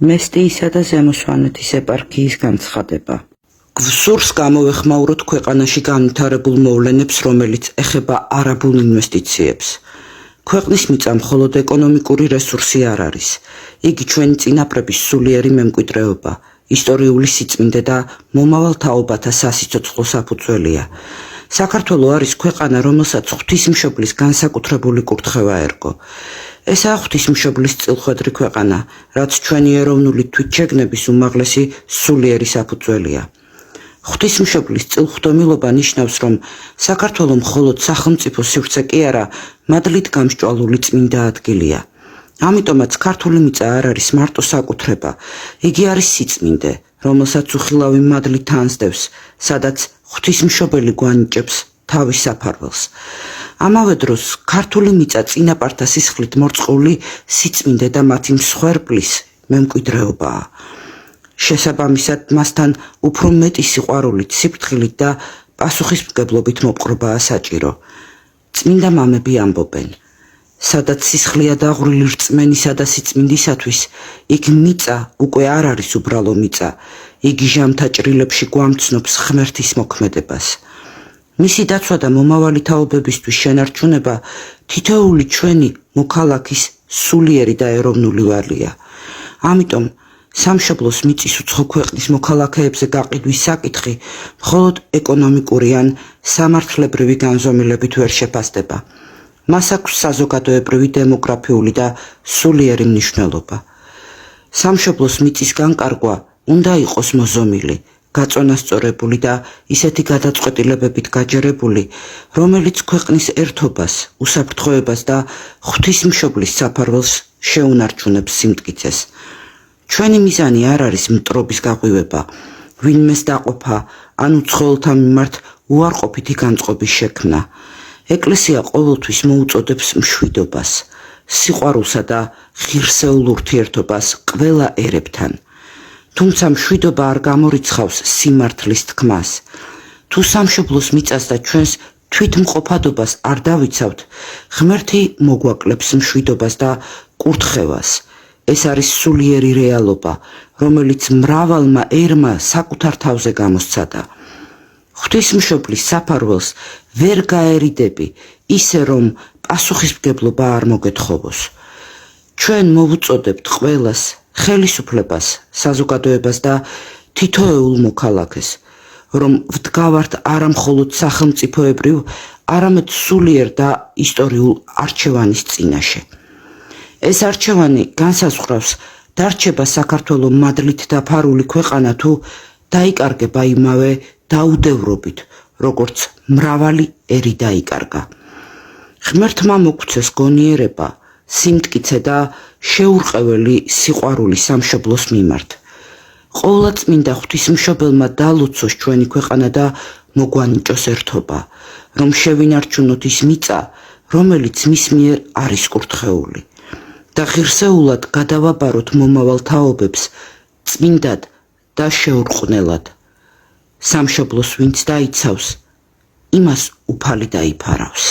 მესტიისა და ზემო სვანეთის ეპარქიის განცხადება. გვსურს გამოვეხმაუროთ ქვეყანაში განვითარებულ მოვლენებს, რომელიც ეხება არაბულ ინვესტიციებს. ქვეყნის მიწა მხოლოდ ეკონომიკური რესურსი არ არის. იგი ჩვენი წინაპრების სულიერი მემკვიდრეობა, ისტორიული სიწმინდე და მომავალ თაობათა სასიცოცხლო საფუძველია. საქართველო არის ქვეყანა, რომელსაც ღვთისმშობლის განსაკუთრებული კურთხევა ერგო. ესაა ღვთისმშობლის წილხვედრი ქვეყანა, რაც ჩვენი ეროვნული თვითშეგნების უმაღლესი სულიერი საფუძველია. ღვთისმშობლის წილხვდომილობა ნიშნავს, რომ საქართველო მხოლოდ სახელმწიფო სივრცე კი არა, მადლით გამსჭვალული წმინდა ადგილია. ამიტომაც ქართული მიწა არ არის მარტო საკუთრება, იგი არის სიწმინდე, რომელსაც უხილავი მადლით ანსდევს, სადაც ღვთისმშობელი გვანიჭებს თავის საფარველს. ამავე დროს ქართული მიწა წინაპართა სისხლით მორწყული სიწმინდე და მათი მსხვერპლის მემკვიდრეობაა. შესაბამისად, მასთან უფრო მეტი სიყვარულით, სიფრთხილით და პასუხისმგებლობით მოპყრობაა საჭირო. წმინდა მამები ამბობენ, სადაც სისხლია დაღვრილი რწმენისა და სიწმინდისათვის, იქ მიწა უკვე არ არის უბრალო მიწა, იგი ჟამთა ჭრილებში გვამცნობს ღმერთის მოქმედებას. მისი დაცვა და მომავალი თაობებისთვის შენარჩუნება თითოეული ჩვენი მოქალაქის სულიერი და ეროვნული ვალია. ამიტომ სამშობლოს მიწის უცხო ქვეყნის მოქალაქეებზე გაყიდვის საკითხი მხოლოდ ეკონომიკური ან სამართლებრივი განზომილებით ვერ შეფასდება. მას აქვს საზოგადოებრივი, დემოგრაფიული და სულიერი მნიშვნელობა. სამშობლოს მიწის განკარგვა უნდა იყოს მოზომილი, გაწონასწორებული და ისეთი გადაწყვეტილებებით გაჯერებული, რომელიც ქვეყნის ერთობას, უსაფრთხოებას და ღვთისმშობლის საფარველს შეუნარჩუნებს სიმტკიცეს. ჩვენი მიზანი არ არის მტრობის გაღვივება, ვინმეს დაყოფა ან უცხოელთა მიმართ უარყოფითი განწყობის შექმნა. ეკლესია ყოველთვის მოუწოდებს მშვიდობას, სიყვარულსა და ღირსეულ ურთიერთობას ყველა ერებთან. თუმცა მშვიდობა არ გამორიცხავს სიმართლის თქმას. თუ სამშობლოს მიწას და ჩვენს თვითმყოფადობას არ დავიცავთ, ღმერთი მოგვაკლებს მშვიდობას და კურთხევას. ეს არის სულიერი რეალობა, რომელიც მრავალმა ერმა საკუთარ თავზე გამოსცადა. ღვთისმშობლის საფარველს ვერ გაერიდები, ისე რომ პასუხისმგებლობა არ მოგეთხოვოს. ჩვენ მოვუწოდებთ ყველას, ხელისუფლებას, საზოგადოებას და თითოეულ მოქალაქეს, რომ ვდგავართ არა მხოლოდ სახელმწიფოებრივ, არამედ სულიერ და ისტორიულ არჩევანის წინაშე. ეს არჩევანი განსაზღვრავს, დარჩება საქართველო მადლით დაფარული ქვეყანა თუ დაიკარგება იმავე დაუდევრობით, როგორც მრავალი ერი დაიკარგა. ღმერთმა მოგცეს გონიერება, სიმტკიცე და შეურყეველი სიყვარული სამშობლოს მიმართ. ყოვლადწმინდა ღვთისმშობელმა დალოცოს ჩვენი ქვეყანა და მოგვანიჭოს ერთობა, რომ შევინარჩუნოთ ის მიწა, რომელიც მის მიერ არის კურთხეული. და ღირსეულად გადავაბაროთ მომავალ თაობებს წმინდად და შეურყვნელად. სამშობლოს ვინც დაიცავს, იმას უფალი დაიფარავს.